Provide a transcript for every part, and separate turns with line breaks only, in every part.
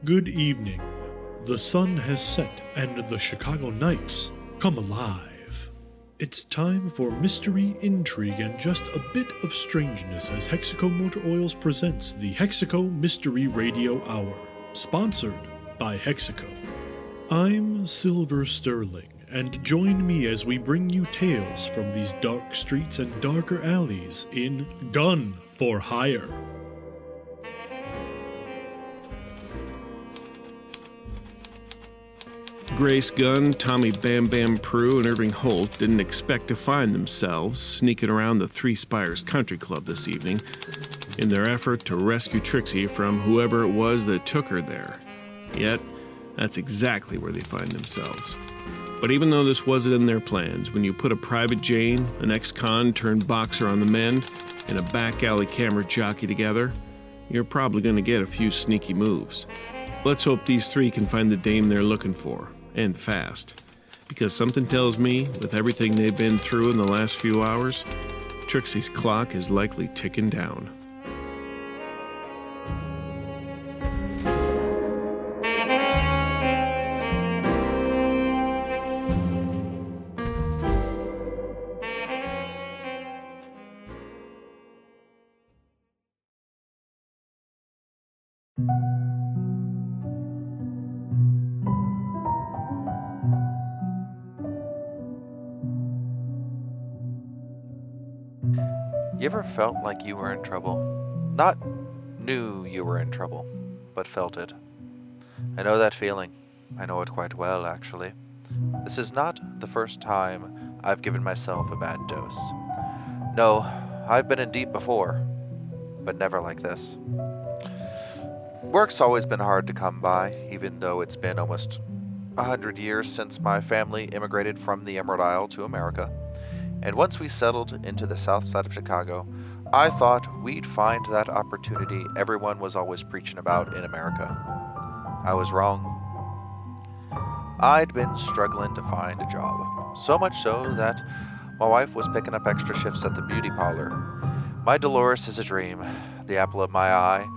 Good evening. The sun has set and the Chicago nights come alive. It's time for mystery, intrigue, and just a bit of strangeness as Hexaco Motor Oils presents the Hexaco Mystery Radio Hour, sponsored by Hexaco. I'm Silver Sterling, and join me as we bring you tales from these dark streets and darker alleys in Gunn for Hire.
Grace Gunn, Tommy Bam Bam Prue, and Irving Holt didn't expect to find themselves sneaking around the Three Spires Country Club this evening in their effort to rescue Trixie from whoever it was that took her there. Yet, that's exactly where they find themselves. But even though this wasn't in their plans, when you put a Private Jane, an ex-con turned boxer on the mend, and a back alley camera jockey together, you're probably going to get a few sneaky moves. Let's hope these three can find the dame they're looking for. And fast. Because something tells me, with everything they've been through in the last few hours, Trixie's clock is likely ticking down.
You ever felt like you were in trouble? Not knew you were in trouble, but felt it. I know that feeling. I know it quite well, actually. This is not the first time I've given myself a bad dose. No, I've been in deep before, but never like this. Work's always been hard to come by, even though it's been almost 100 years since my family immigrated from the Emerald Isle to America. And once we settled into the south side of Chicago, I thought we'd find that opportunity everyone was always preaching about in America. I was wrong. I'd been struggling to find a job, so much so that my wife was picking up extra shifts at the beauty parlor. My Dolores is a dream, the apple of my eye,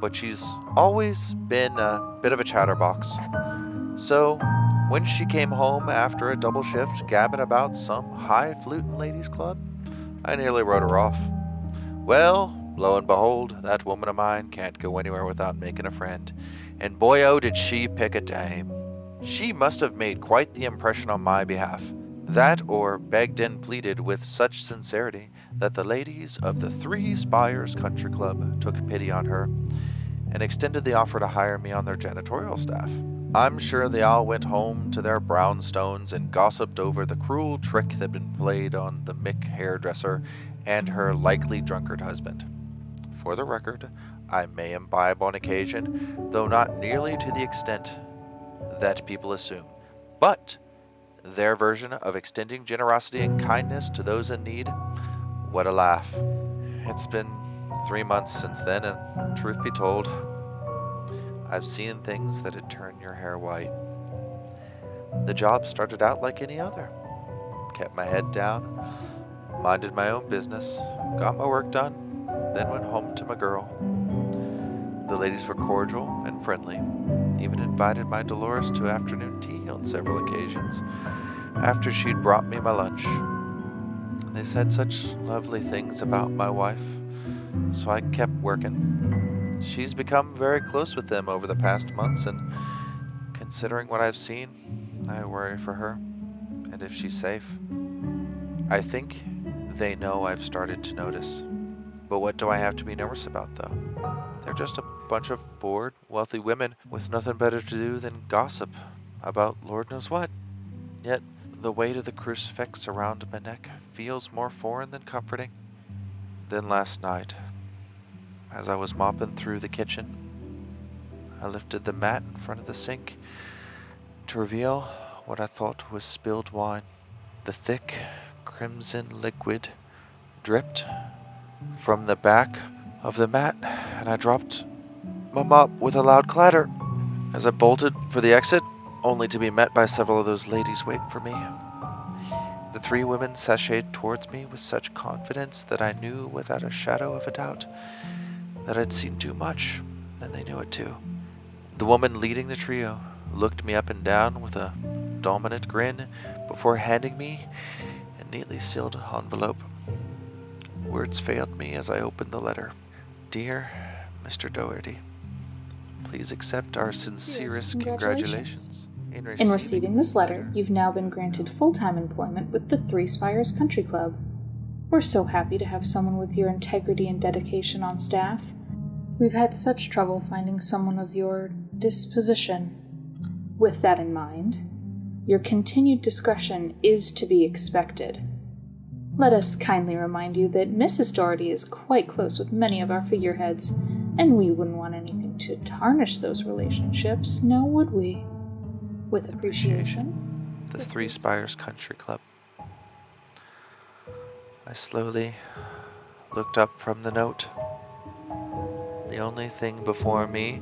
but she's always been a bit of a chatterbox. So when she came home after a double shift gabbing about some high-flutin' ladies' club, I nearly wrote her off. Well, lo and behold, that woman of mine can't go anywhere without making a friend, and boy oh did she pick a dame. She must have made quite the impression on my behalf. That or begged and pleaded with such sincerity that the ladies of the Three Spires Country Club took pity on her and extended the offer to hire me on their janitorial staff. I'm sure they all went home to their brownstones and gossiped over the cruel trick that had been played on the Mick hairdresser and her likely drunkard husband. For the record, I may imbibe on occasion, though not nearly to the extent that people assume. But their version of extending generosity and kindness to those in need, what a laugh. It's been 3 months since then, and truth be told, I've seen things that'd turn your hair white. The job started out like any other. Kept my head down, minded my own business, got my work done, then went home to my girl. The ladies were cordial and friendly, even invited my Dolores to afternoon tea on several occasions after she'd brought me my lunch. They said such lovely things about my wife, so I kept working. She's become very close with them over the past months, and considering what I've seen, I worry for her, and if she's safe. I think they know I've started to notice. But what do I have to be nervous about, though? They're just a bunch of bored, wealthy women with nothing better to do than gossip about Lord knows what. Yet, the weight of the crucifix around my neck feels more foreign than comforting. Then last night, as I was mopping through the kitchen, I lifted the mat in front of the sink to reveal what I thought was spilled wine. The thick, crimson liquid dripped from the back of the mat, and I dropped my mop with a loud clatter as I bolted for the exit, only to be met by several of those ladies waiting for me. The three women sashayed towards me with such confidence that I knew without a shadow of a doubt that I'd seen too much, and they knew it too. The woman leading the trio looked me up and down with a dominant grin before handing me a neatly sealed envelope. Words failed me as I opened the letter. Dear Mr. Doherty, please accept our sincerest congratulations.
In receiving this letter, you've now been granted full-time employment with the Three Spires Country Club. We're so happy to have someone with your integrity and dedication on staff. We've had such trouble finding someone of your disposition. With that in mind, your continued discretion is to be expected. Let us kindly remind you that Mrs. Doherty is quite close with many of our figureheads, and we wouldn't want anything to tarnish those relationships, now would we? With appreciation,
the Three Spires Country Club. I slowly looked up from the note. The only thing before me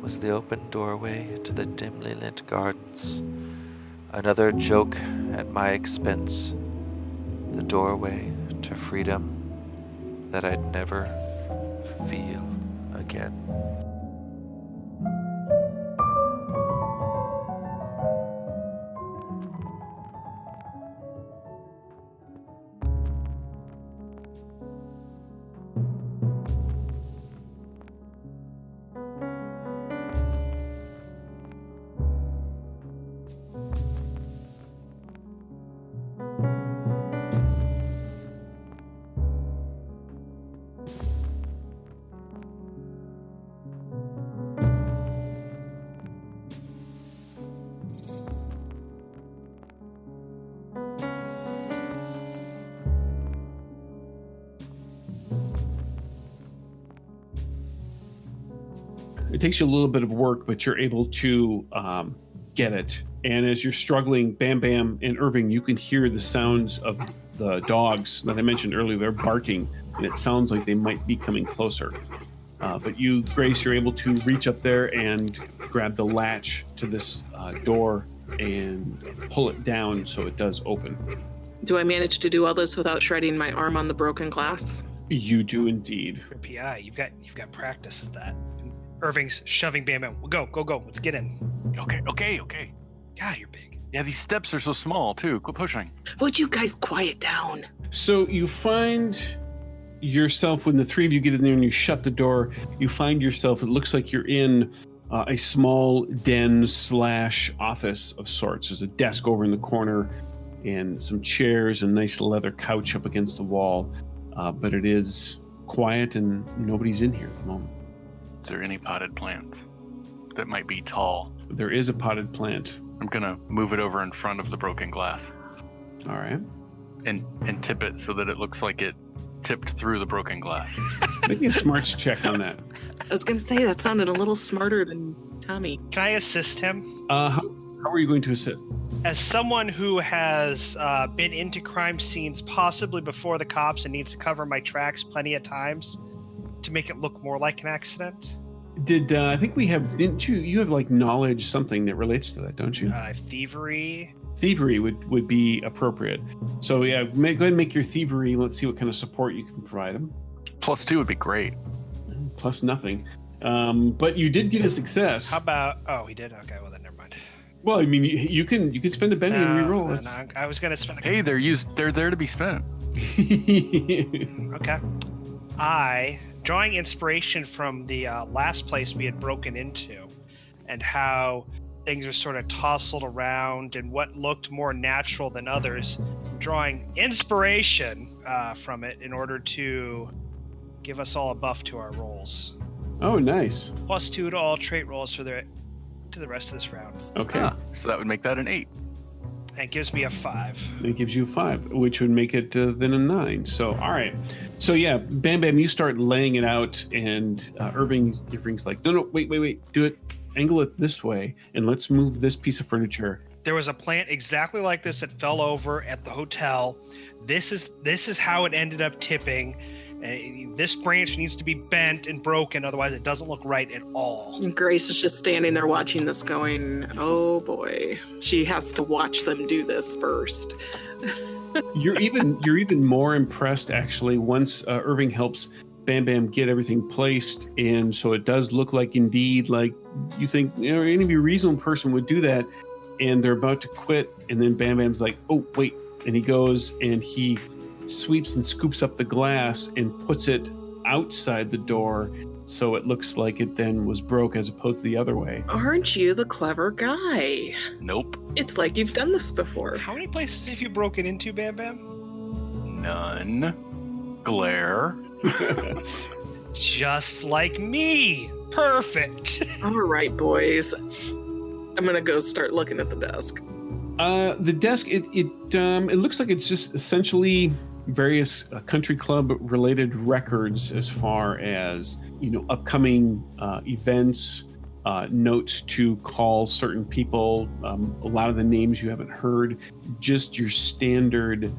was the open doorway to the dimly lit gardens. Another joke at my expense. The doorway to freedom that I'd never feel again.
It takes you a little bit of work, but you're able to get it. And as you're struggling, Bam Bam and Irving, you can hear the sounds of the dogs that I mentioned earlier. They're barking, and it sounds like they might be coming closer. But you, Grace, you're able to reach up there and grab the latch to this door and pull it down so it does open.
Do I manage to do all this without shredding my arm on the broken glass?
You do indeed.
Your PI, you've got practice at that. Irving's shoving Bam Bam. Go, let's get in.
Okay.
God, you're big.
Yeah, these steps are so small, too. Quit pushing.
Would you guys quiet down?
So you find yourself, when the three of you get in there and you shut the door, you find yourself, it looks like you're in a small den / office of sorts. There's a desk over in the corner and some chairs and a nice leather couch up against the wall. But it is quiet and nobody's in here at the moment.
Is there any potted plants that might be tall?
There is a potted plant.
I'm gonna move it over in front of the broken glass.
All right.
And tip it so that it looks like it tipped through the broken glass.
Make me a smarts check on that.
I was going to say that sounded a little smarter than Tommy.
Can I assist him?
How are you going to assist?
As someone who has been into crime scenes possibly before the cops and needs to cover my tracks plenty of times to make it look more like an accident.
I think we have, didn't you have like knowledge, something that relates to that, don't you?
Thievery.
Thievery would be appropriate. So yeah, go ahead and make your thievery. Let's see what kind of support you can provide them.
+2 would be great.
Plus nothing. But you did get a success.
How about, oh, he did? Okay, well then never mind.
Well, I mean, you can spend a penny and re-roll.
No, I was going to spend
Hey, they're there to be spent.
Okay. Drawing inspiration from the last place we had broken into and how things are sort of tousled around and what looked more natural than others, drawing inspiration from it in order to give us all a buff to our rolls.
Oh, nice.
+2 to all trait rolls to the rest of this round.
Okay.
So that would make that an 8.
And gives me a 5.
It gives you a 5, which would make it then a 9. So, all right. So, yeah, Bam Bam, you start laying it out, and Irving's like, no, wait. Do it. Angle it this way, and let's move this piece of furniture.
There was a plant exactly like this that fell over at the hotel. This is how it ended up tipping. This branch needs to be bent and broken, otherwise it doesn't look right at all.
And Grace is just standing there watching this going, oh boy. She has to watch them do this first. You're
even more impressed, actually, once Irving helps Bam Bam get everything placed, and so it does look like indeed like you think any reasonable person would do that, and they're about to quit, and then Bam Bam's like, oh wait, and he goes and he sweeps and scoops up the glass and puts it outside the door, so it looks like it then was broke as opposed to the other way.
Aren't you the clever guy?
Nope.
It's like you've done this before.
How many places have you broken into, Bam Bam?
None. Glare.
Just like me. Perfect.
All right, boys. I'm gonna go start looking at the desk.
The desk, it looks like it's just essentially various country club related records as far as upcoming events, notes to call certain people, a lot of the names you haven't heard, just your standard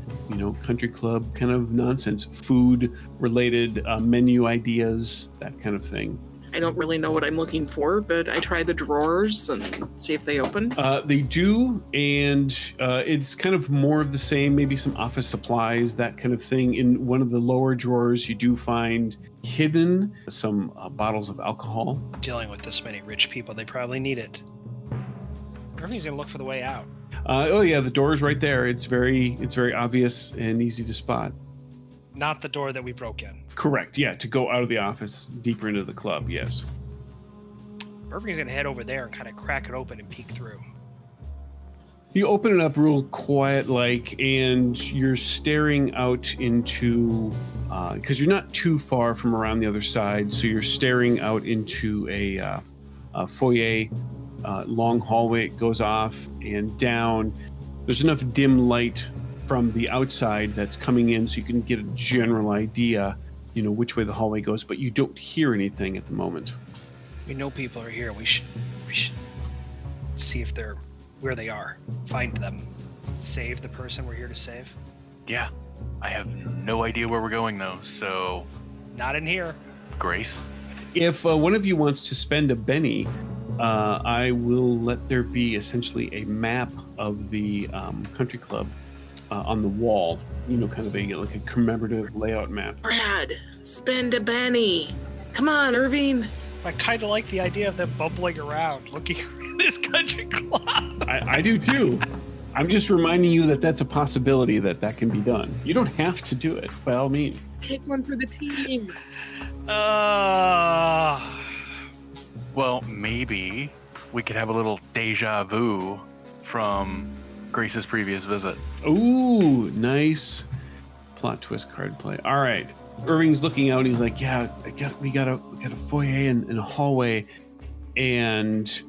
country club kind of nonsense, food related menu ideas, that kind of thing.
I don't really know what I'm looking for, but I try the drawers and see if they open.
They do, and it's kind of more of the same, maybe some office supplies, that kind of thing. In one of the lower drawers, you do find hidden some bottles of alcohol.
Dealing with this many rich people, they probably need it. Irving's gonna look for the way out.
Oh yeah, the door is right there. It's very obvious and easy to spot.
Not the door that we broke in.
Correct, yeah, to go out of the office deeper into the club, yes.
Irving's gonna head over there and kind of crack it open and peek through.
You open it up real quiet-like, and you're staring out into, because you're not too far from around the other side, so you're staring out into a foyer, long hallway. It goes off and down. There's enough dim light from the outside that's coming in so you can get a general idea, which way the hallway goes, but you don't hear anything at the moment.
We know people are here. We should see if they're where they are. Find them. Save the person we're here to save.
Yeah. I have no idea where we're going, though, so...
Not in here.
Grace?
If one of you wants to spend a Benny, I will let there be essentially a map of the country club on the wall, kind of like a commemorative layout map.
Brad, spend a Benny. Come on, Irving.
I kind of like the idea of them bumbling around, looking at this country club.
I do too. I'm just reminding you that that's a possibility that can be done. You don't have to do it, by all means.
Take one for the team.
Well, maybe we could have a little deja vu from Grace's previous visit.
Ooh, nice plot twist card play. All right. Irving's looking out and he's like, yeah, we got a foyer and a hallway. And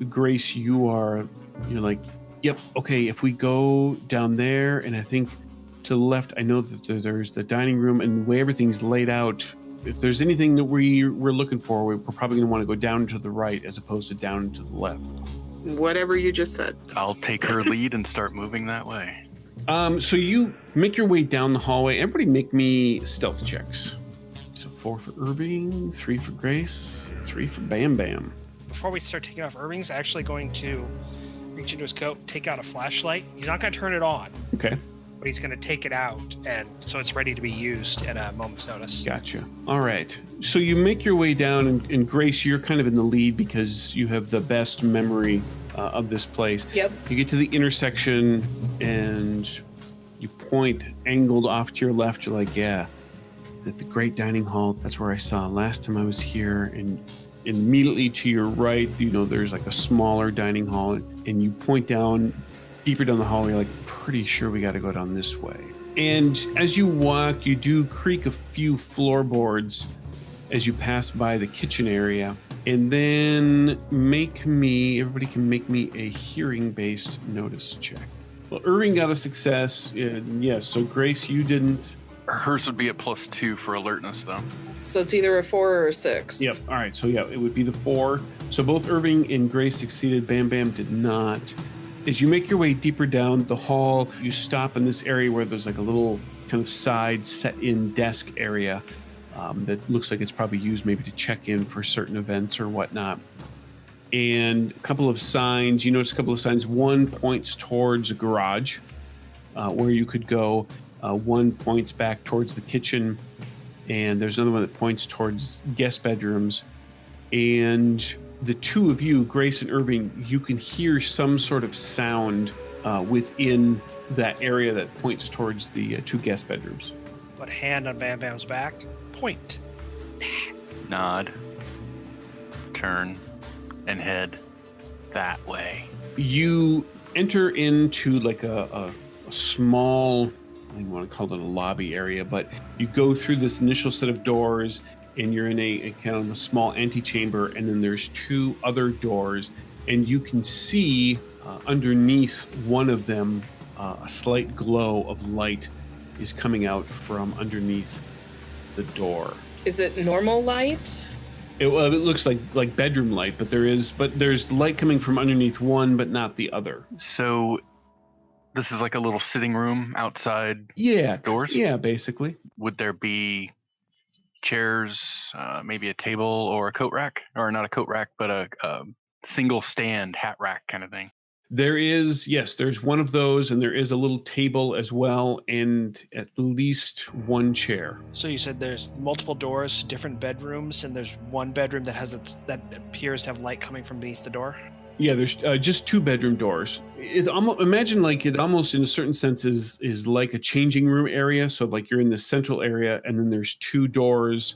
Grace, you're like, yep, okay, if we go down there, and I think to the left, I know that there's the dining room, and the way everything's laid out, if there's anything that we're looking for, we're probably going to want to go down to the right as opposed to down to the left.
Whatever you just said.
I'll take her lead and start moving that way.
So you make your way down the hallway. Everybody make me stealth checks. So 4 for Irving, 3 for Grace, 3 for Bam Bam.
Before we start taking off, Irving's actually going to reach into his coat, take out a flashlight. He's not going to turn it on.
Okay.
But he's going to take it out, and so it's ready to be used at a moment's notice.
Gotcha. All right. So you make your way down, and Grace, you're kind of in the lead because you have the best memory of this place.
Yep.
You get to the intersection, and you point angled off to your left. You're like, yeah, at the Great Dining Hall, that's where I saw last time I was here. And immediately to your right, there's like a smaller dining hall, and you point down, deeper down the hallway, you're like, pretty sure we got to go down this way. And as you walk, you do creak a few floorboards as you pass by the kitchen area. And then everybody can make me a hearing-based notice check. Well, Irving got a success. Yes, so Grace, you didn't.
Hers would be a +2 for alertness, though.
So it's either a 4 or a 6.
Yep. All right. So yeah, it would be the 4. So both Irving and Grace succeeded. Bam Bam did not. As you make your way deeper down the hall, you stop in this area where there's like a little kind of side set-in desk area that looks like it's probably used maybe to check in for certain events or whatnot. And a couple of signs. You notice a couple of signs. One points towards a garage where you could go. One points back towards the kitchen. and there's another one that points towards guest bedrooms. And the two of you, Grace and Irving, you can hear some sort of sound within that area that points towards the two guest bedrooms.
Put a hand on Bam Bam's back. Point.
Nod. Turn. And head that way.
You enter into like a small, I don't want to call it a lobby area, but you go through this initial set of doors and you're in a kind of a small antechamber, and then there's two other doors, and you can see underneath one of them a slight glow of light is coming out from underneath the door.
Is it normal light?
It looks like bedroom light, but there's light coming from underneath one, but not the other.
So this is like a little sitting room outside doors?
Yeah, basically.
Would there be chairs, maybe a table or a coat rack? Or not a coat rack, but a single stand hat rack kind of thing?
There is, yes, there's one of those, and there is a little table as well, and at least one chair.
So you said there's multiple doors, different bedrooms, and there's one bedroom that that appears to have light coming from beneath the door?
Yeah, there's just two bedroom doors. Imagine like it almost in a certain sense is like a changing room area. So like you're in the central area, and then there's two doors.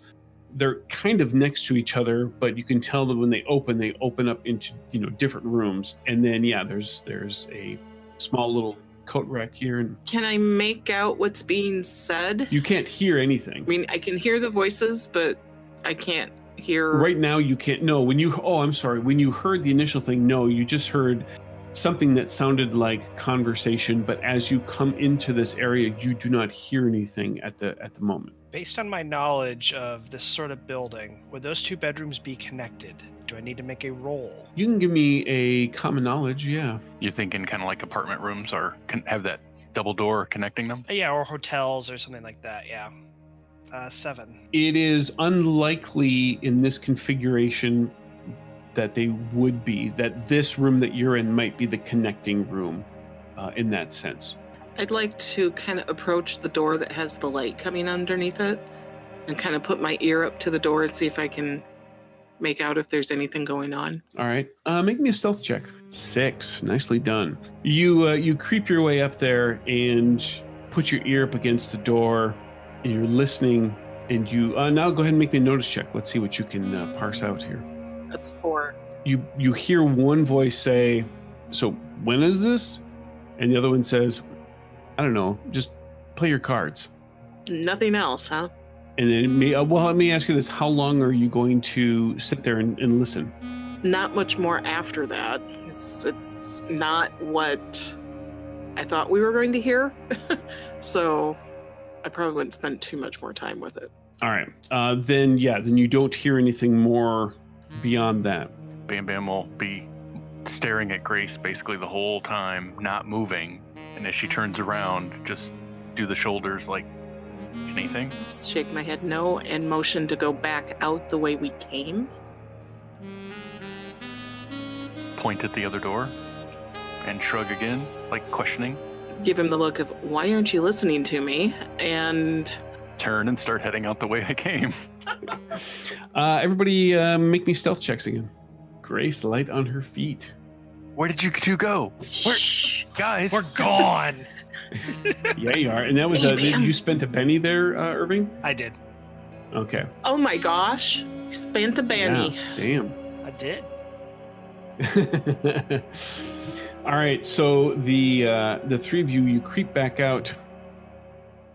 They're kind of next to each other, but you can tell that when they open up into different rooms. And then there's a small little coat rack here. And
can I make out what's being said?
You can't hear anything.
I mean, I can hear the voices, but I can't hear.
Right now, you can't. No, when you heard the initial thing, no, you just heard something that sounded like conversation. But as you come into this area, you do not hear anything at the moment.
Based on my knowledge of this sort of building, would those two bedrooms be connected? Do I need to make a roll?
You can give me a common knowledge, yeah.
You're thinking kind of like apartment rooms or have that double door connecting them?
Yeah, or hotels or something like that, yeah. 7.
It is unlikely in this configuration that they would be, that this room that you're in might be the connecting room in that sense.
I'd like to kind of approach the door that has the light coming underneath it and kind of put my ear up to the door and see if I can make out if there's anything going on.
All right. Make me a stealth check. 6. Nicely done. You creep your way up there and put your ear up against the door, and you're listening, and you now go ahead and make me a notice check. Let's see what you can parse out here.
That's 4.
You hear one voice say, "So when is this?" And the other one says, "I don't know, just play your cards."
Nothing else, huh?
And then let me ask you this. How long are you going to sit there and listen?
Not much more after that. It's not what I thought we were going to hear. So I probably wouldn't spend too much more time with it.
All right. Then you don't hear anything more beyond that.
Bam Bam will be staring at Grace basically the whole time, not moving. And as she turns around, just do the shoulders like anything.
Shake my head no and motion to go back out the way we came.
Point at the other door and shrug again, like questioning.
Give him the look of, why aren't you listening to me? And
turn and start heading out the way I came.
Everybody make me stealth checks again. Grace, light on her feet.
Where did you two go? Guys,
we're gone.
Yeah, you are. And that was you spent a penny there, Irving?
I did.
Okay.
Oh my gosh. You spent a penny.
Yeah, damn.
I did.
All right, so the three of you creep back out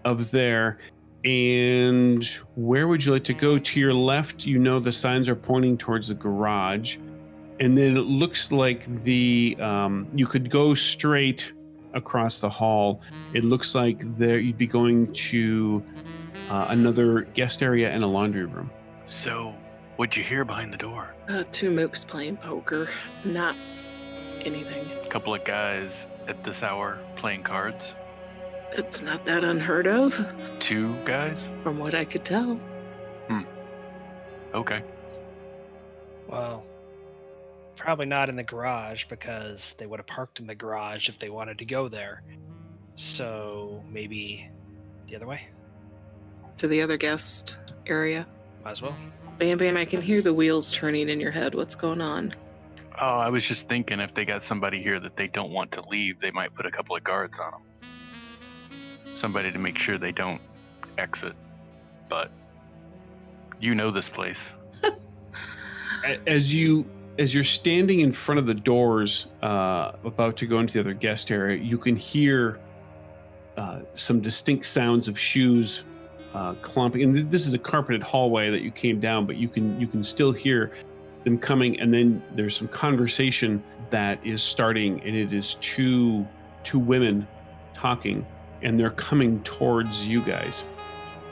of there, and where would you like to go? To your left, the signs are pointing towards the garage, and then it looks like you could go straight across the hall. It looks like you'd be going to another guest area and a laundry room.
So, what'd you hear behind the door?
2 mooks playing poker. Not anything.
A couple of guys at this hour playing cards.
It's not that unheard of.
2 guys?
From what I could tell.
Okay.
Well, probably not in the garage, because they would have parked in the garage if they wanted to go there. So maybe the other way?
to the other guest area?
Might as well.
Bam Bam, I can hear the wheels turning in your head. What's going on?
Oh, I was just thinking if they got somebody here that they don't want to leave, they might put a couple of guards on them. Somebody to make sure they don't exit. But you know this place.
As you're standing in front of the doors, about to go into the other guest area, you can hear some distinct sounds of shoes clumping. And this is a carpeted hallway that you came down, but you can still hear them coming. And then there's some conversation that is starting, and it is two women talking, and they're coming towards you guys.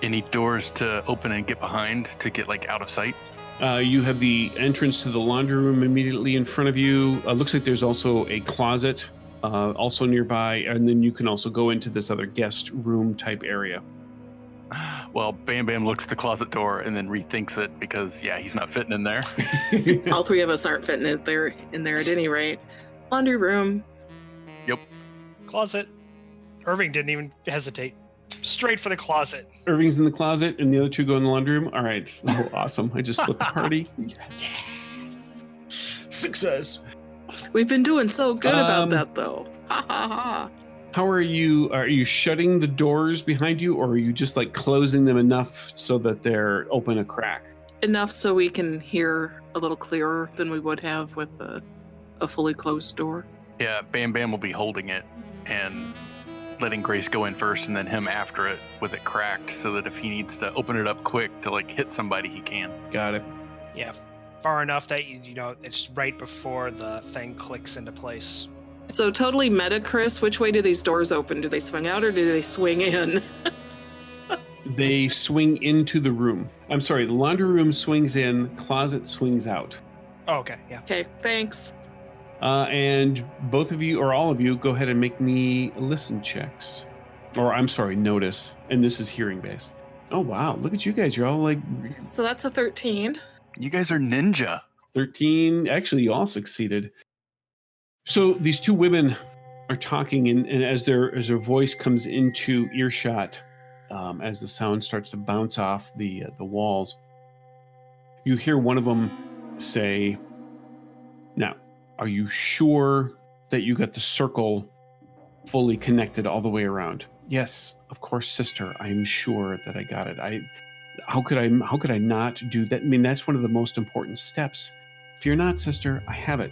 Any doors to open and get behind to get like out of sight?
You have the entrance to the laundry room immediately in front of you. Looks like there's also a closet also nearby, and then you can also go into this other guest room type area.
Well, Bam Bam looks at the closet door and then rethinks it because, yeah, he's not fitting in there.
All three of us aren't fitting in there at any rate. Laundry room.
Yep.
Closet. Irving didn't even hesitate. Straight for the closet.
Irving's in the closet, and the other two go in the laundry room. All right. Oh, awesome. I just split the party. Yes. Success.
We've been doing so good about that, though. Ha ha ha.
How are you? Are you shutting the doors behind you, or are you just like closing them enough so that they're open a crack?
Enough so we can hear a little clearer than we would have with a fully closed door.
Yeah, Bam Bam will be holding it and letting Grace go in first and then him after it with it cracked so that if he needs to open it up quick to like hit somebody, he can.
Got it.
Yeah, far enough that you know it's right before the thing clicks into place.
So totally meta, Chris, which way do these doors open? Do they swing out or do they swing in?
They swing into the room. I'm sorry, the laundry room swings in, closet swings out.
Oh, okay, yeah.
Okay, thanks.
And both of you, or all of you, go ahead and make me listen checks. Or, I'm sorry, notice. And this is hearing based. Oh, wow. Look at you guys. You're all like...
So that's a 13.
You guys are ninja.
13. Actually, you all succeeded. So these two women are talking, and as their voice comes into earshot, as the sound starts to bounce off the walls, you hear one of them say, "Now, are you sure that you got the circle fully connected all the way around?" "Yes, of course, sister. I'm sure that I got it. How could I not do that? I mean, that's one of the most important steps. Fear not, sister. I have it.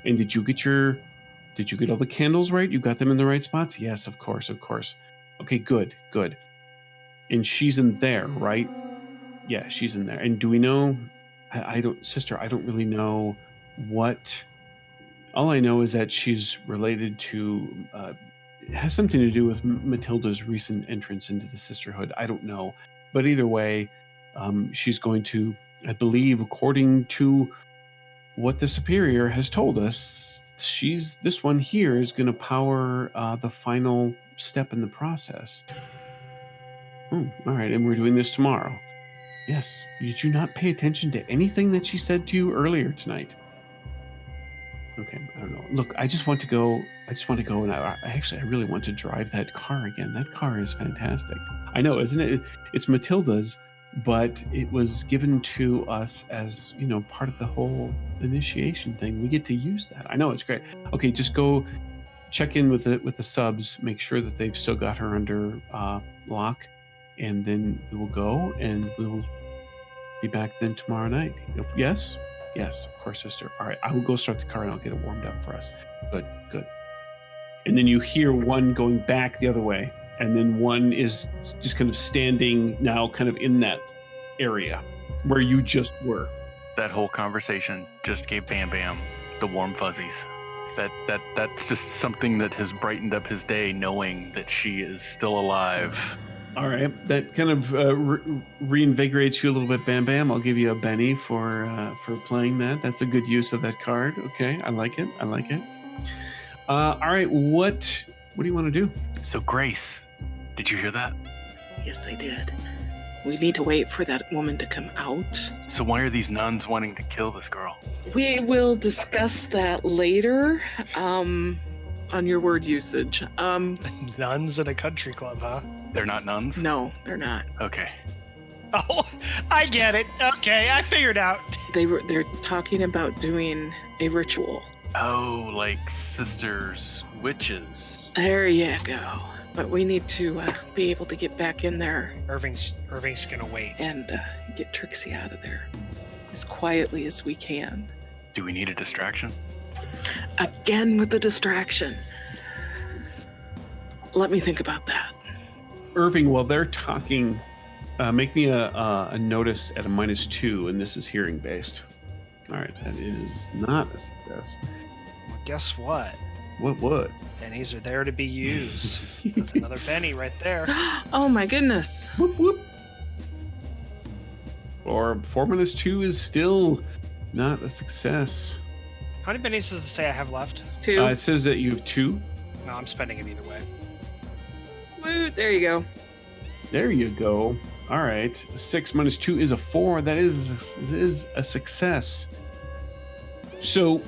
And did you get all the candles right? You got them in the right spots?" "Yes, of course. Okay, good. And she's in there, right?" "Yeah, she's in there. And do we know? I don't, sister, I don't really know what. All I know is that she's related to, it has something to do with Matilda's recent entrance into the sisterhood. I don't know. But either way, she's going to, I believe, according to what the superior has told us, this one here is going to power the final step in the process." "Oh, all right. And we're doing this tomorrow." "Yes. Did you not pay attention to anything that she said to you earlier tonight?" "Okay, I don't know. Look, I just want to go, and I really want to drive that car again. That car is fantastic." "I know, isn't it? It's Matilda's, but it was given to us as, part of the whole initiation thing. We get to use that. I know, it's great. Okay, just go check in with the subs, make sure that they've still got her under lock, and then we will go, and we'll be back then tomorrow night." "Yes? Yes, of course, sister. All right, I will go start the car, and I'll get it warmed up for us." Good. And then you hear one going back the other way, and then one is just kind of standing now kind of in that area where you just were.
That whole conversation just gave Bam Bam the warm fuzzies. That's just something that has brightened up his day, knowing that she is still alive.
All right, that kind of reinvigorates you a little bit, Bam Bam. I'll give you a Benny for playing that. That's a good use of that card. Okay, I like it. All right, what do you want to do?
So Grace, did you hear that?
Yes, I did. We need to wait for that woman to come out.
So why are these nuns wanting to kill this girl?
We will discuss that later. On your word usage.
Nuns in a country club, huh?
They're not nuns?
No, they're not.
Okay.
Oh, I get it. Okay, I figured out.
They're talking about doing a ritual.
Oh, like sisters, witches.
There you go. But we need to be able to get back in there
Irving's gonna wait.
and get Trixie out of there as quietly as we can.
Do we need a distraction?
Again with the distraction. Let me think about that.
Irving, while they're talking, make me a notice at a -2, and this is hearing based. All right, that is not a success.
Well, guess what?
What would?
Pennies are there to be used. That's another penny right there.
Oh my goodness.
Whoop whoop. Or 4 -2 is still not a success.
How many pennies does it say I have left?
2.
It says that you have 2.
No, I'm spending it either way.
Woo, there you go.
There you go. All right, 6 -2 is a 4. That is a success. So,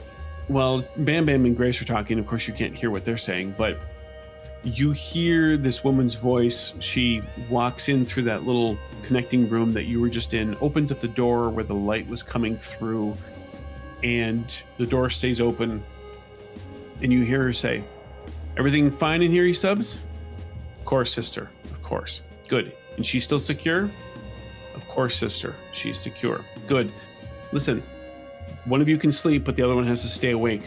while Bam Bam and Grace are talking, of course you can't hear what they're saying, but you hear this woman's voice. She walks in through that little connecting room that you were just in, opens up the door where the light was coming through, and the door stays open, and you hear her say, "Everything fine in here, you subs?" "Of course, sister. Of course." "Good. And she's still secure?" "Of course, sister. She's secure." "Good. Listen, one of you can sleep, but the other one has to stay awake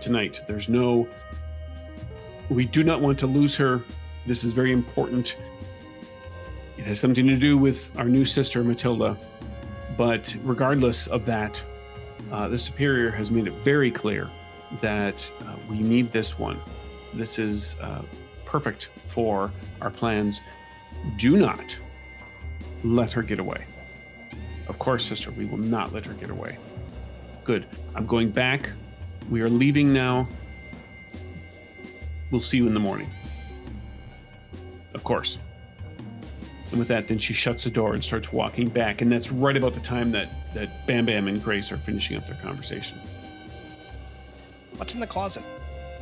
tonight. We do not want to lose her. This is very important. It has something to do with our new sister, Matilda. But regardless of that, the Superior has made it very clear that we need this one. This is perfect for our plans. Do not let her get away." "Of course, sister, we will not let her get away." "Good. I'm going back. We are leaving now. We'll see you in the morning." "Of course." And with that, then she shuts the door and starts walking back. And that's right about the time that Bam Bam and Grace are finishing up their conversation.
What's in the closet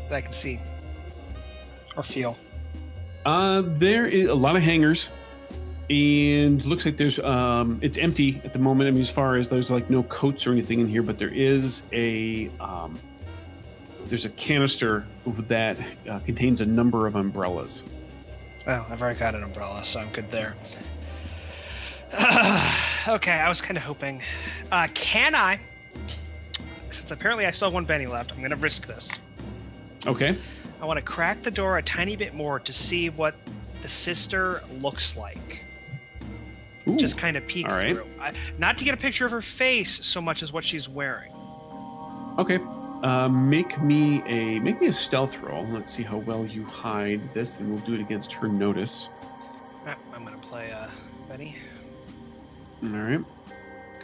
that I can see or feel?
There is a lot of hangers. And looks like there's it's empty at the moment. I mean, as far as there's like no coats or anything in here, but there is there's a canister that contains a number of umbrellas.
Well, I've already got an umbrella, so I'm good there. Okay, I was kind of hoping. Can I? Since apparently I still have 1 penny left, I'm going to risk this.
Okay.
I want to crack the door a tiny bit more to see what the sister looks like.
Ooh,
just kind of peek
all right.
through. Not to get a picture of her face so much as what she's wearing.
Okay. Make me a stealth roll. Let's see how well you hide this, and we'll do it against her notice.
I'm going to play Benny.
All right.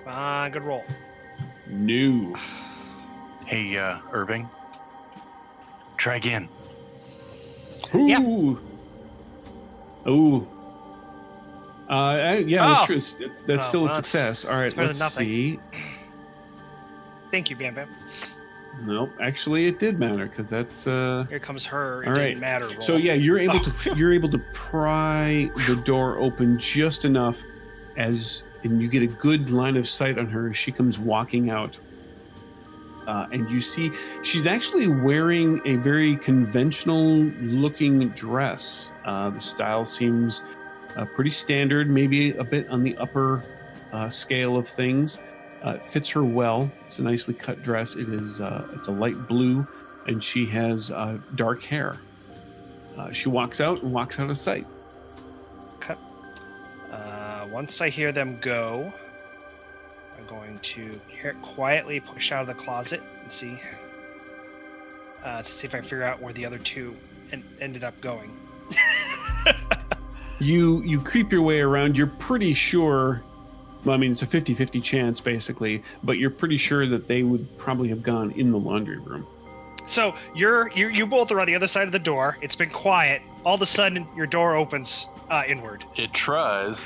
Come on, good roll.
No.
Hey, Irving. Try again.
Ooh.
Yeah.
Ooh. Yeah, that's
Oh.
true. That's still a
well,
success. All right,
it's better
let's
than nothing.
see.
Thank you, Bam Bam.
Nope, actually, it did matter because that's.
Here comes her. It
All
didn't
right.
matter. Roll.
So yeah, you're able to pry the door open just enough and you get a good line of sight on her as she comes walking out. And you see she's actually wearing a very conventional looking dress. The style seems pretty standard, maybe a bit on the upper scale of things. It fits her well. It's a nicely cut dress. It's a light blue, and she has dark hair. She walks out of sight.
Okay. Once I hear them go, I'm going to quietly push out of the closet and see to see if I figure out where the other two ended up going.
You creep your way around. You're pretty sure. Well, I mean, it's a 50-50 chance, basically, but you're pretty sure that they would probably have gone in the laundry room.
So you both are on the other side of the door. It's been quiet. All of a sudden, your door opens inward.
It tries.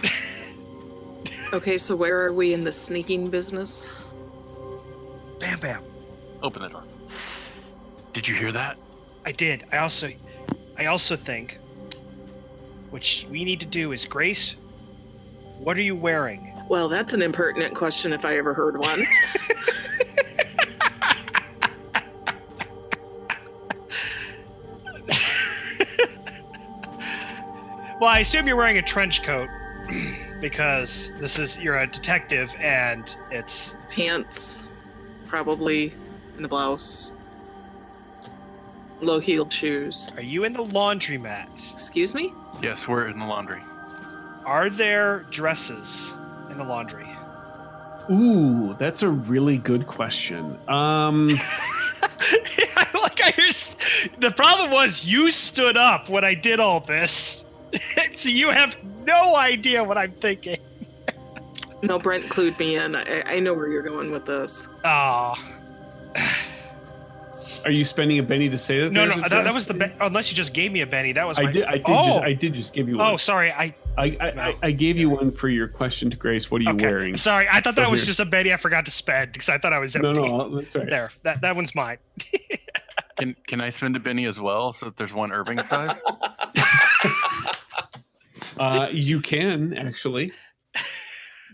Okay, so where are we in the sneaking business?
Bam Bam.
Open the door. Did you hear that?
I did. I also think what we need to do is Grace, What are you wearing?
Well, that's an impertinent question if I ever heard one.
Well, I assume you're wearing a trench coat because you're a detective and it's
Pants, probably, and a blouse. Low-heeled shoes.
Are you in the laundromat?
Excuse me?
Yes, we're in the laundry.
Are there dresses in the laundry?
Ooh, that's a really good question.
The problem was you stood up when I did all this, so you have no idea what I'm thinking.
No, Brent clued me in. I know where you're going with this.
Oh.
Are you spending a Benny to say that?
No, that was the unless you just gave me a Benny. That was
I did just give you one.
Oh, sorry.
I gave you one for your question to Grace. What are you wearing?
Sorry, I thought that was just a Benny I forgot to spend because I thought I was empty.
No, that's right.
There, that one's mine.
Can I spend a Benny as well, so that there's one Irving size?
You can actually.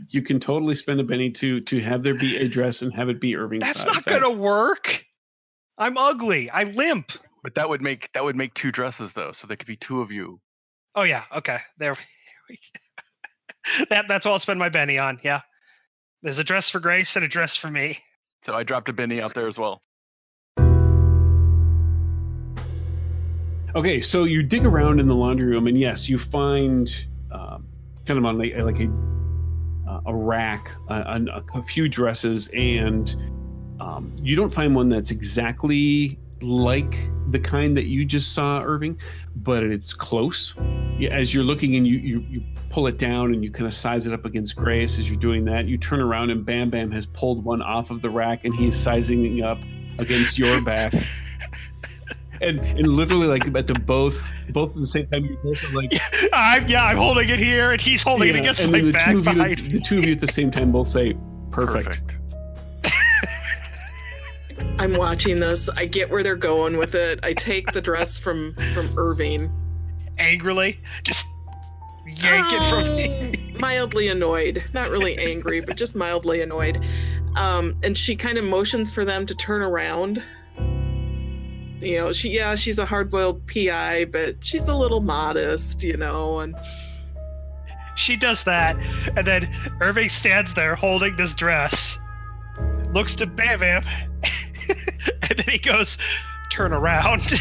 You can totally spend a Benny to have there be a dress and have it be Irving size.
That's not gonna work. I'm ugly. I limp.
But that would make 2 dresses though, so there could be 2 of you.
Oh yeah. Okay. There. That's all I'll spend my Benny on. Yeah. There's a dress for Grace and a dress for me.
So I dropped a Benny out there as well.
Okay, so you dig around in the laundry room, and yes, you find kind of on like a rack a few dresses, and you don't find one that's exactly like the kind that you just saw, Irving, but it's close. As you're looking and you pull it down and you kind of size it up against Grace. As you're doing that, you turn around and Bam Bam has pulled one off of the rack and he's sizing up against your back. And literally, like at both at the same time, you both are like,
I'm holding it here, and he's holding it against my back.
The two of you at the same time both say, "Perfect."
I'm watching this. I get where they're going with it. I take the dress from Irving.
Angrily, just yank it from me.
Mildly annoyed, not really angry, but just mildly annoyed. And she kind of motions for them to turn around. You know, she's a hard-boiled PI, but she's a little modest, you know, and
she does that, and then Irving stands there holding this dress, looks to Bam Bam, and then he goes, "Turn around."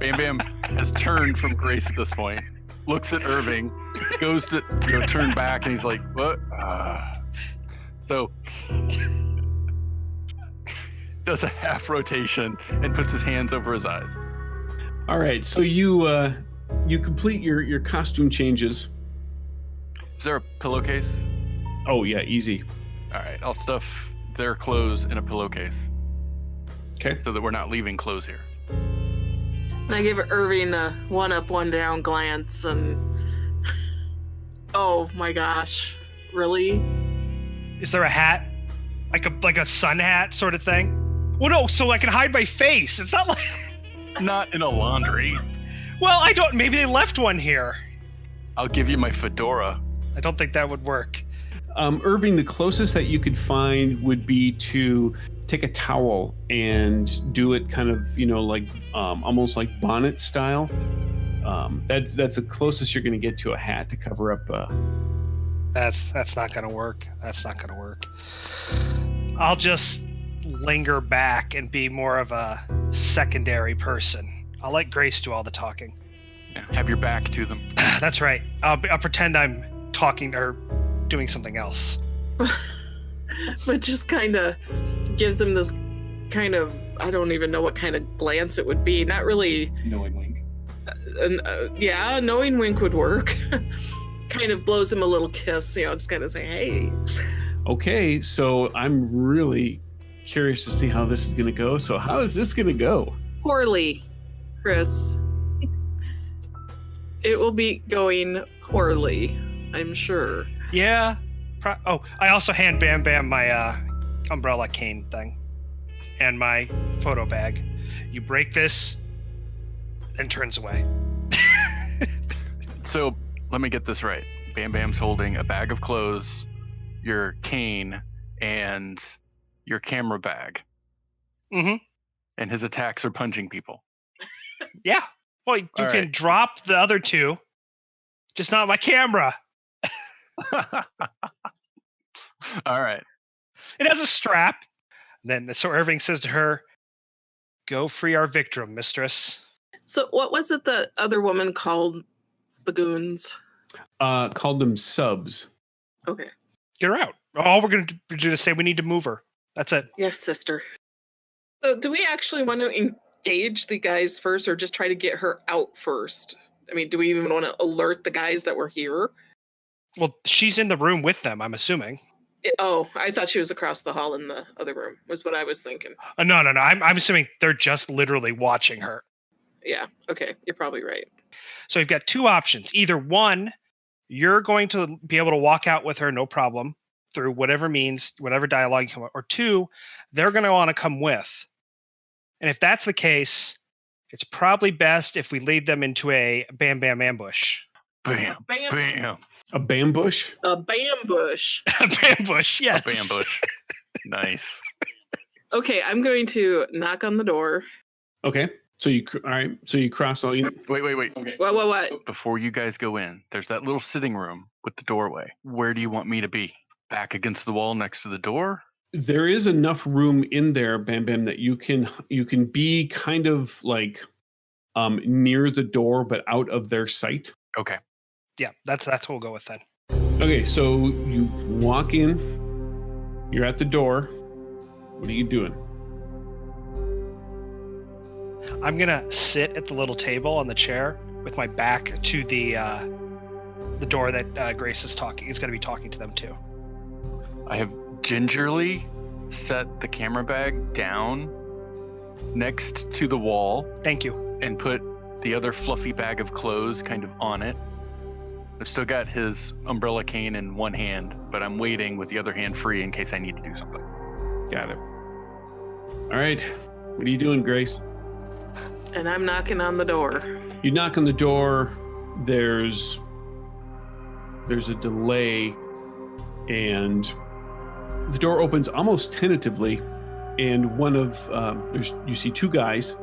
Bam Bam has turned from Grace at this point, looks at Irving, goes to turn back, and he's like, "What?" So does a half rotation and puts his hands over his eyes.
All right, so you complete your costume changes.
Is there a pillowcase?
Oh yeah, easy.
All right, I'll stuff their clothes in a pillowcase.
Okay.
So that we're not leaving clothes here.
I give Irving a one up, one down glance, and oh my gosh, really?
Is there a hat, like a sun hat sort of thing? Well, no, so I can hide my face. It's not like
Not in a laundry.
Well, I don't. Maybe they left one here.
I'll give you my fedora.
I don't think that would work.
Irving, the closest that you could find would be to take a towel and do it kind of, like almost like bonnet style. That's the closest you're going to get to a hat to cover up.
That's not going to work. That's not going to work. I'll just linger back and be more of a secondary person. I'll let Grace do all the talking.
Yeah, have your back to them.
That's right. I'll pretend I'm talking or doing something else.
But just kind of gives him this kind of, I don't even know what kind of glance it would be. Not really.
Knowing wink.
Yeah, knowing wink would work. Kind of blows him a little kiss, just kind of say, hey.
Okay, so I'm really curious to see how this is going to go. So how is this going to go?
Poorly, Chris. It will be going poorly, I'm sure.
Yeah. I also hand Bam Bam my umbrella cane thing and my photo bag. You break this and turns away.
So let me get this right. Bam Bam's holding a bag of clothes, your cane, and your camera bag.
Mm-hmm.
And his attacks are punching people.
Yeah. Well, you
All
can
right.
drop the other two, just not my camera.
All right.
It has a strap. Then so Irving says to her, "Go free our victim, mistress."
So what was it the other woman called the goons?
Called them subs.
Okay.
Get her out. All we're going to do is say we need to move her. That's it.
Yes, sister. So do we actually want to engage the guys first or just try to get her out first? I mean, do we even want to alert the guys that we're here?
Well, she's in the room with them, I'm assuming.
Oh, I thought she was across the hall in the other room, was what I was thinking.
No. I'm assuming they're just literally watching her.
Yeah, okay, you're probably right.
So you've got two options. Either one, you're going to be able to walk out with her, no problem, through whatever means, whatever dialogue you come up. Or two, they're going to want to come with. And if that's the case, it's probably best if we lead them into a Bam Bam ambush.
Bam. Bam.
A bambush?
A bambush.
A bambush, yes.
A bambush. Nice.
Okay, I'm going to knock on the door.
Okay. So you cross all you.
Wait.
Okay.
What?
Before you guys go in, there's that little sitting room with the doorway. Where do you want me to be? Back against the wall next to the door?
There is enough room in there, Bam Bam, that you can be kind of like near the door, but out of their sight.
Okay.
Yeah, that's what we'll go with then.
Okay, so you walk in. You're at the door. What are you doing?
I'm gonna sit at the little table on the chair with my back to the door that Grace is going to be talking to them to.
I have gingerly set the camera bag down next to the wall
Thank you.
and put the other fluffy bag of clothes kind of on it. I've still got his umbrella cane in one hand, but I'm waiting with the other hand free in case I need to do something.
Got it. All right. What are you doing, Grace?
And I'm knocking on the door.
You knock on the door. There's a delay, and the door opens almost tentatively, and one of you see two guys.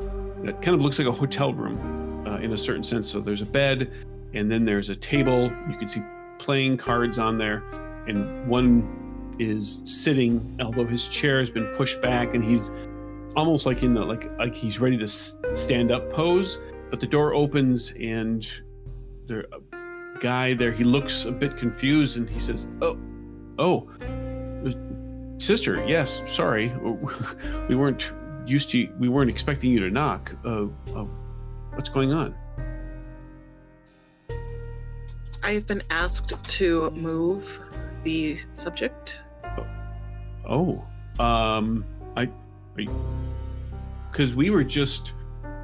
It kind of looks like a hotel room in a certain sense. So there's a bed, and then there's a table. You can see playing cards on there, and one is sitting, although his chair has been pushed back, and he's almost like in the like he's ready to stand up pose. But the door opens, and there a guy there. He looks a bit confused, and he says, "Oh, sister. Yes, sorry, we weren't expecting you to knock. What's going on?"
I have been asked to move the subject.
Because we were just.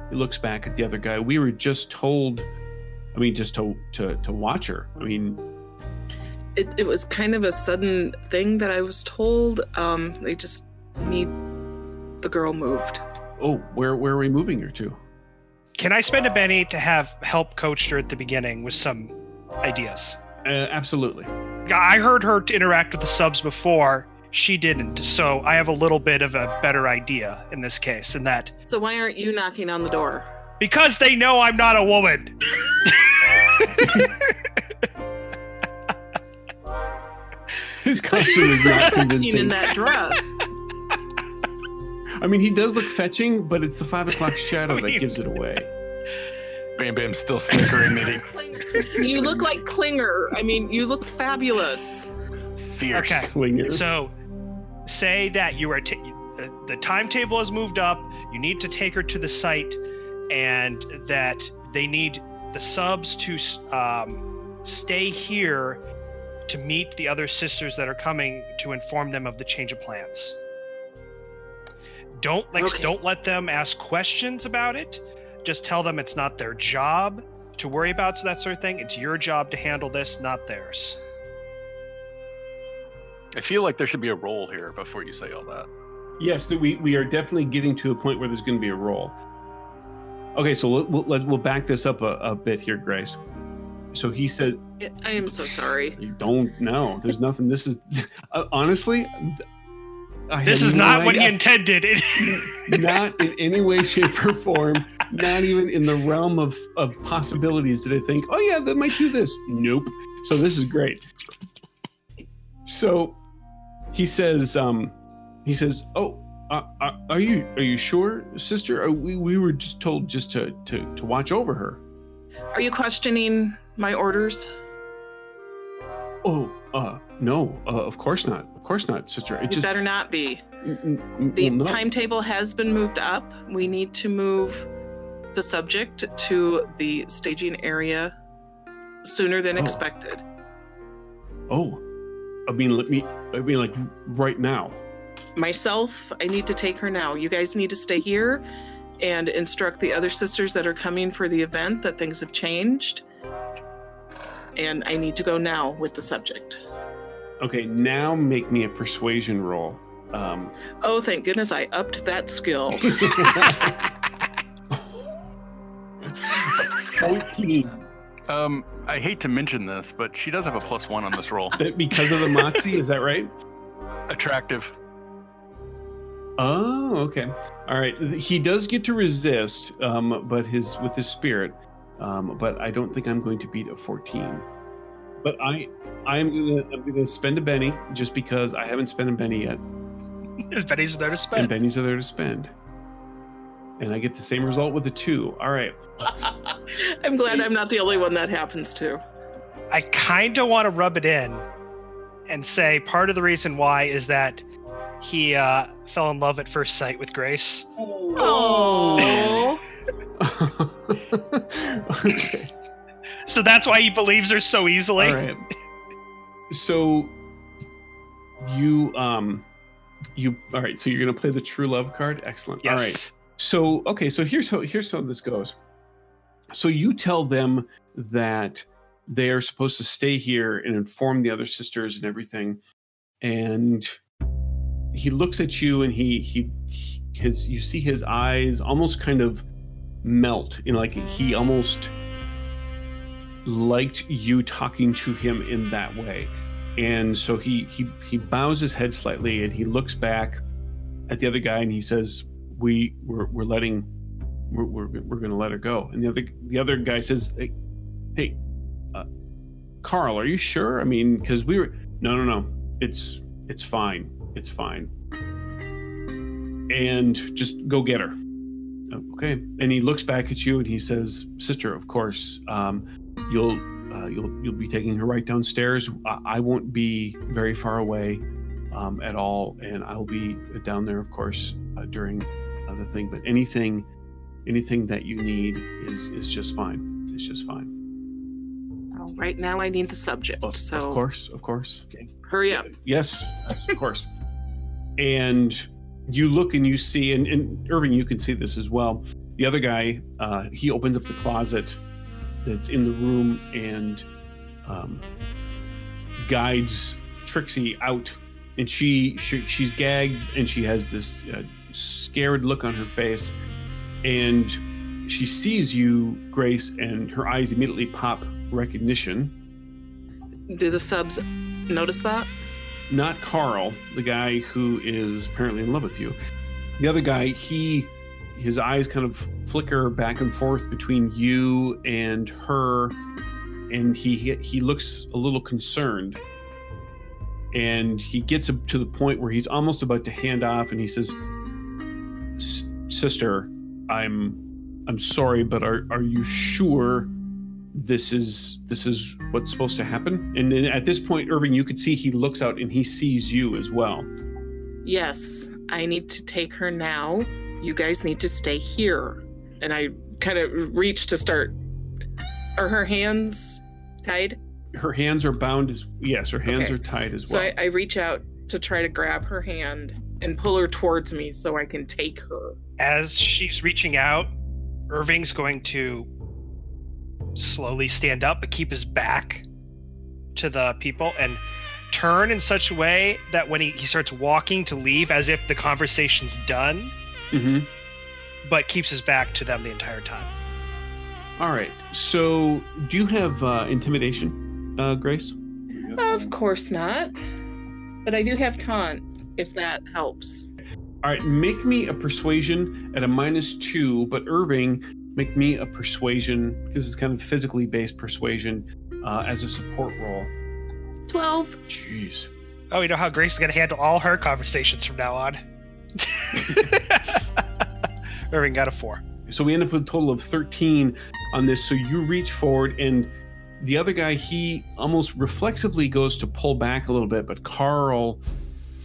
He looks back at the other guy. We were just told. I mean, just to watch her. I mean,
it was kind of a sudden thing that I was told. They just need the girl moved.
Oh, where are we moving her to?
Can I spend a penny to have help coached her at the beginning with some ideas?
Absolutely.
I heard her interact with the subs before. She didn't, so I have a little bit of a better idea in this case. In that,
So why aren't you knocking on the door?
because they know I'm not a woman.
His costume is not
in
convincing.
that dress.
I mean, he does look fetching, but it's the 5 o'clock shadow that gives it away.
Bam Bam's still snickering, knitting.
You look like Klinger. I mean, you look fabulous.
Fierce.
Okay.
Swinger.
So, say that you are the timetable has moved up. You need to take her to the site, and that they need the subs to stay here to meet the other sisters that are coming to inform them of the change of plans. Don't let them ask questions about it. Just tell them it's not their job to worry about that sort of thing. It's your job to handle this, not theirs.
I feel like there should be a roll here before you say all that.
Yes, we are definitely getting to a point where there's going to be a roll. Okay, so we'll back this up a bit here, Grace. So he said,
I am so sorry.
"You don't know. There's nothing. This is honestly,
This is not what he intended.
Not in any way, shape, or form. Not even in the realm of possibilities did I think, oh yeah, they might do this. Nope. So this is great. So he says, oh, are you sure, sister? We were just told just to watch over her.
Are you questioning my orders?
Oh, no, of course not. Of course not, sister.
It better not be. The timetable has been moved up. We need to move the subject to the staging area sooner than expected.
Oh, I mean, like right now.
Myself, I need to take her now. You guys need to stay here and instruct the other sisters that are coming for the event that things have changed. And I need to go now with the subject.
Okay, now make me a persuasion roll.
Oh, thank goodness I upped that skill.
14.
I hate to mention this, but she does have a +1 on this roll.
Because of the moxie, is that right?
Attractive.
Oh, okay. All right. He does get to resist, but with his spirit. But I don't think I'm going to beat a 14. But I'm gonna spend a Benny just because I haven't spent a Benny yet.
Bennies are there to spend.
And Bennies are there to spend. And I get the same result with a 2. All right.
I'm glad I'm not the only one that happens to.
I kind of want to rub it in and say part of the reason why is that he fell in love at first sight with Grace.
Oh.
Okay.
So that's why he believes her so easily.
All right. So you all right, so you're gonna play the true love card? Excellent.
Yes.
All right. So okay, so here's how this goes. So you tell them that they are supposed to stay here and inform the other sisters and everything. And he looks at you and you see his eyes almost kind of melt, like he almost liked you talking to him in that way. And so he bows his head slightly and he looks back at the other guy and he says, we're going to let her go. And the other guy says, hey, Carl, are you sure? I mean, because we were no, it's fine, and just go get her. Okay. And he looks back at you and he says, sister, of course, you'll be taking her right downstairs. I won't be very far away at all, and I'll be down there, of course, during the thing. But anything that you need is just fine. It's just fine.
Well, right now I need the subject. So
of course. Okay.
Hurry up.
Yes, of course. And you look and you see, and Irving, you can see this as well. The other guy, he opens up the closet that's in the room and guides Trixie out. And she's gagged and she has this scared look on her face. And she sees you, Grace, and her eyes immediately pop recognition.
Do the subs notice that?
Not Carl, the guy who is apparently in love with you. The other guy, his eyes kind of flicker back and forth between you and her, and he looks a little concerned. And he gets up to the point where he's almost about to hand off, and he says, "Sister, I'm sorry, but are you sure this is what's supposed to happen?" And then at this point, Irving, you could see he looks out and he sees you as well.
Yes, I need to take her now. You guys need to stay here. And I kind of reach to start. Are her hands tied?
Her hands are bound her hands are tied as well.
So I reach out to try to grab her hand and pull her towards me so I can take her.
As she's reaching out, Irving's going to slowly stand up but keep his back to the people and turn in such a way that when he starts walking to leave, as if the conversation's done, but keeps his back to them the entire time.
All right. So, do you have intimidation, Grace?
Of course not. But I do have taunt, if that helps.
All right. Make me a persuasion at a -2, but Irving, make me a persuasion, because it's kind of physically based persuasion, as a support roll.
12.
Jeez.
Oh, you know how Grace is going to handle all her conversations from now on. Irving got a 4.
So we end up with a total of 13 on this. So you reach forward, and the other guy, he almost reflexively goes to pull back a little bit, but Carl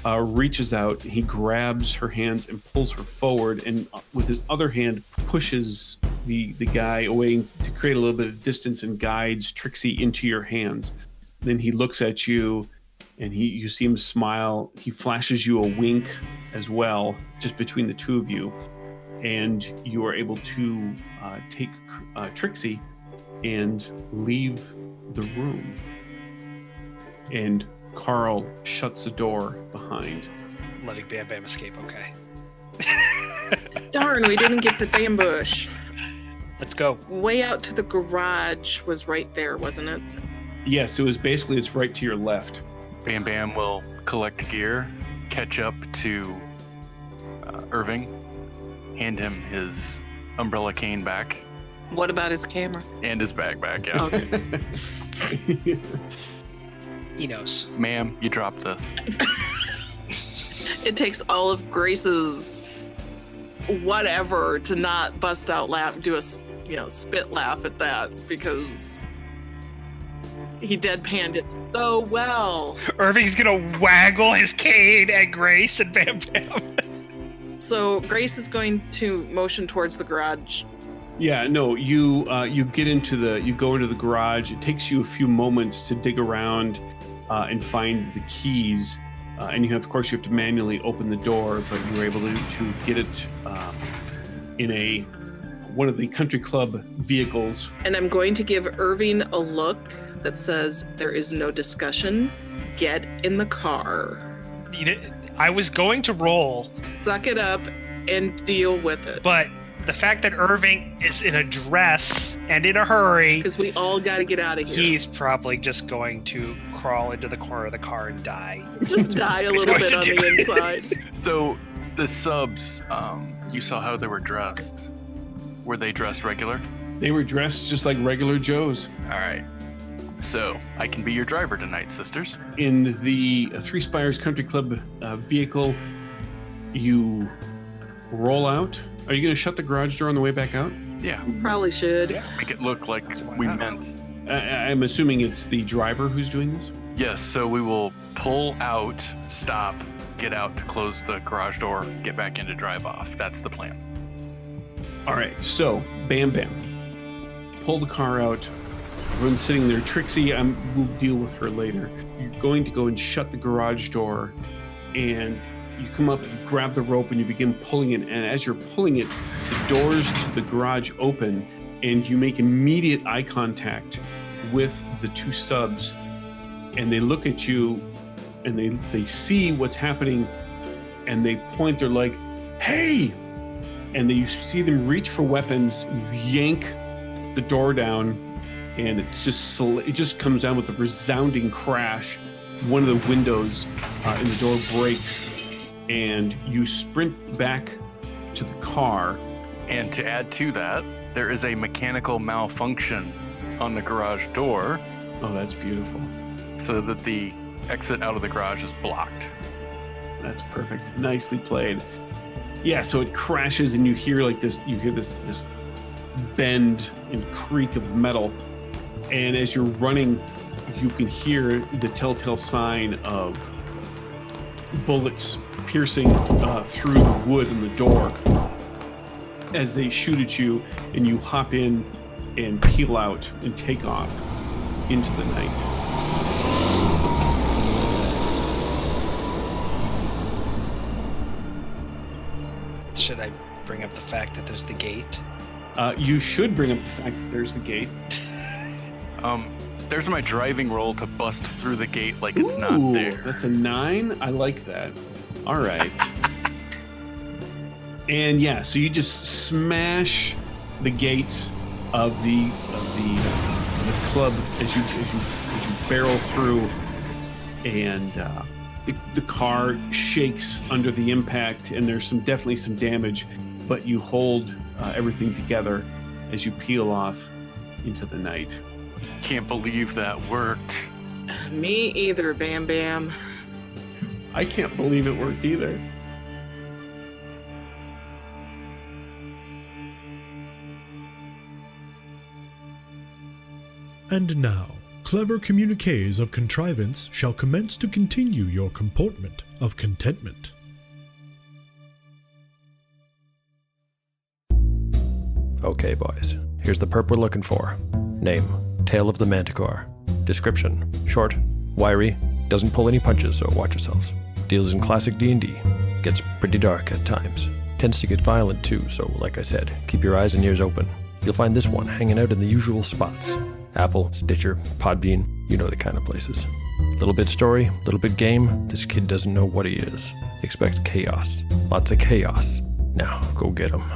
reaches out. He grabs her hands and pulls her forward, and with his other hand pushes the guy away to create a little bit of distance and guides Trixie into your hands. Then he looks at you, and you see him smile. He flashes you a wink as well, just between the two of you. And you are able to take Trixie and leave the room. And Carl shuts the door behind.
Letting Bam Bam escape, okay.
Darn, we didn't get the ambush.
Let's go.
Way out to the garage was right there, wasn't it?
Yes, it was basically, it's right to your left.
Bam Bam will collect gear, catch up to Irving, hand him his umbrella cane back.
What about his camera?
And his bag back, yeah.
Okay.
He knows.
Ma'am, you dropped this.
It takes all of Grace's whatever to not bust out laugh, do a spit laugh at that, because he deadpanned it so well.
Irving's gonna waggle his cane at Grace and Bam Bam.
So Grace is going to motion towards the garage.
Yeah, no, you go into the garage. It takes you a few moments to dig around and find the keys. And you have to manually open the door, but you were able to get it in one of the country club vehicles.
And I'm going to give Irving a look that says, there is no discussion. Get in the car.
I was going to roll.
Suck it up and deal with it.
But the fact that Irving is in a dress and in a hurry.
Because we all got to get out of here.
He's probably just going to crawl into the corner of the car and die.
Just die a little bit on the inside.
So the subs, you saw how they were dressed. Were they dressed regular?
They were dressed just like regular Joes.
All right. So I can be your driver tonight, sisters.
In the Three Spires Country Club vehicle, you roll out. Are you going to shut the garage door on the way back out?
Yeah.
Probably should.
Make it look like we meant.
I'm assuming it's the driver who's doing this?
Yes, so we will pull out, stop, get out to close the garage door, get back in to drive off. That's the plan.
All right, so Bam Bam. Pull the car out. Everyone's sitting there. Trixie, we'll deal with her later. You're going to go and shut the garage door, and you come up, you grab the rope, and you begin pulling it. And as you're pulling it, the doors to the garage open, and you make immediate eye contact with the two subs. And they look at you, and they see what's happening, and they point. They're like, "Hey!" And you see them reach for weapons, yank the door down, and it just comes down with a resounding crash. One of the windows in the door breaks, and you sprint back to the car.
And to add to that, there is a mechanical malfunction on the garage door.
Oh, that's beautiful.
So that the exit out of the garage is blocked.
That's perfect. Nicely played. Yeah, so it crashes, and you hear this bend and creak of metal. And as you're running, you can hear the telltale sign of bullets piercing through the wood in the door as they shoot at you, and you hop in and peel out and take off into the night.
Should I bring up the fact that there's the gate?
You should bring up the fact that there's the gate.
There's my driving roll to bust through the gate like it's not there.
That's a 9. I like that. All right. And yeah, so you just smash the gate of the club as you barrel through, and the car shakes under the impact, and there's definitely some damage, but you hold everything together as you peel off into the night.
Can't believe that worked.
Me either, Bam Bam.
I can't believe it worked either.
And now, clever communiques of contrivance shall commence to continue your comportment of contentment.
Okay, boys. Here's the perp we're looking for. Name, Tale of the Manticore. Description, short, wiry, doesn't pull any punches, so watch yourselves. Deals in classic D&D. Gets pretty dark at times. Tends to get violent too, so like I said, keep your eyes and ears open. You'll find this one hanging out in the usual spots. Apple, Stitcher, Podbean, you know the kind of places. Little bit story, little bit game, this kid doesn't know what he is. Expect chaos. Lots of chaos. Now, go get him.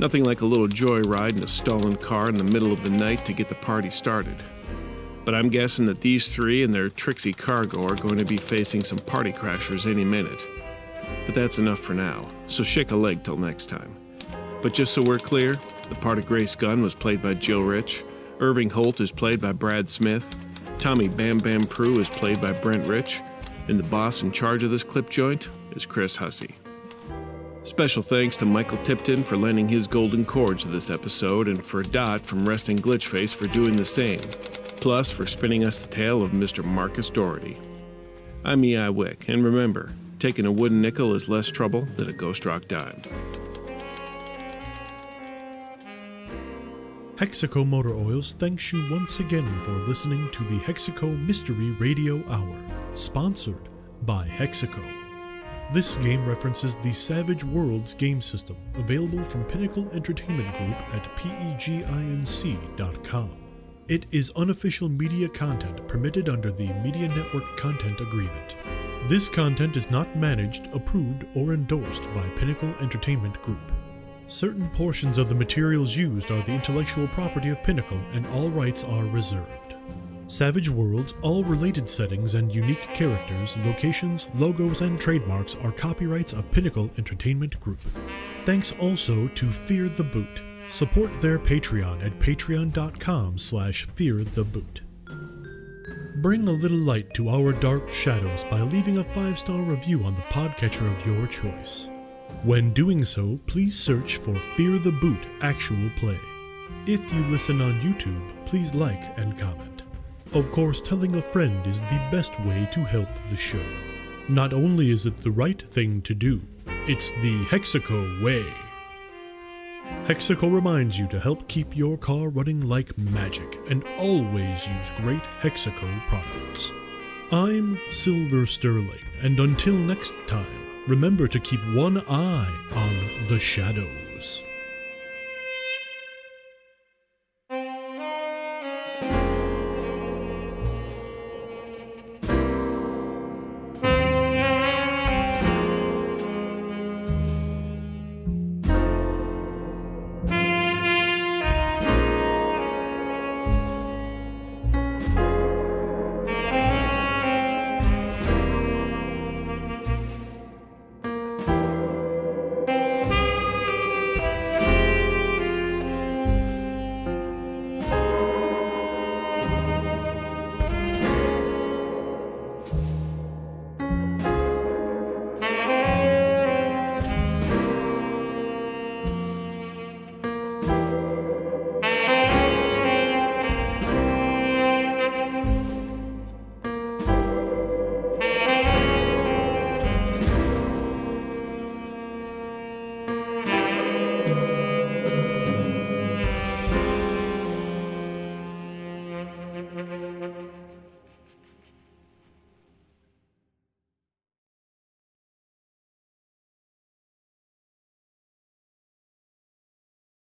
Nothing like a little joyride in a stolen car in the middle of the night to get the party started. But I'm guessing that these three and their Trixie cargo are going to be facing some party crashers any minute. But that's enough for now, so shake a leg till next time. But just so we're clear, the part of Grace Gunn was played by Jill Rich, Irving Holt is played by Brad Smith, Tommy Bam Bam Prue is played by Brent Rich, and the boss in charge of this clip joint is Chris Hussey. Special thanks to Michael Tipton for lending his golden chords to this episode, and for Dot from Resting Glitchface for doing the same, plus for spinning us the tale of Mr. Marcus Doherty. I'm E.I. Wick, and remember, taking a wooden nickel is less trouble than a Ghost Rock dime.
Hexaco Motor Oils thanks you once again for listening to the Hexaco Mystery Radio Hour, sponsored by Hexaco. This game references the Savage Worlds game system, available from Pinnacle Entertainment Group at PEGINC.com. It is unofficial media content permitted under the Media Network Content Agreement. This content is not managed, approved, or endorsed by Pinnacle Entertainment Group. Certain portions of the materials used are the intellectual property of Pinnacle, and all rights are reserved. Savage Worlds, all related settings and unique characters, locations, logos, and trademarks are copyrights of Pinnacle Entertainment Group. Thanks also to Fear the Boot. Support their Patreon at patreon.com/feartheboot. Bring a little light to our dark shadows by leaving a 5-star review on the podcatcher of your choice. When doing so, please search for Fear the Boot Actual Play. If you listen on YouTube, please like and comment. Of course, telling a friend is the best way to help the show. Not only is it the right thing to do, it's the Hexaco way. Hexaco reminds you to help keep your car running like magic and always use great Hexaco products. I'm Silver Sterling, and until next time, remember to keep one eye on the shadows.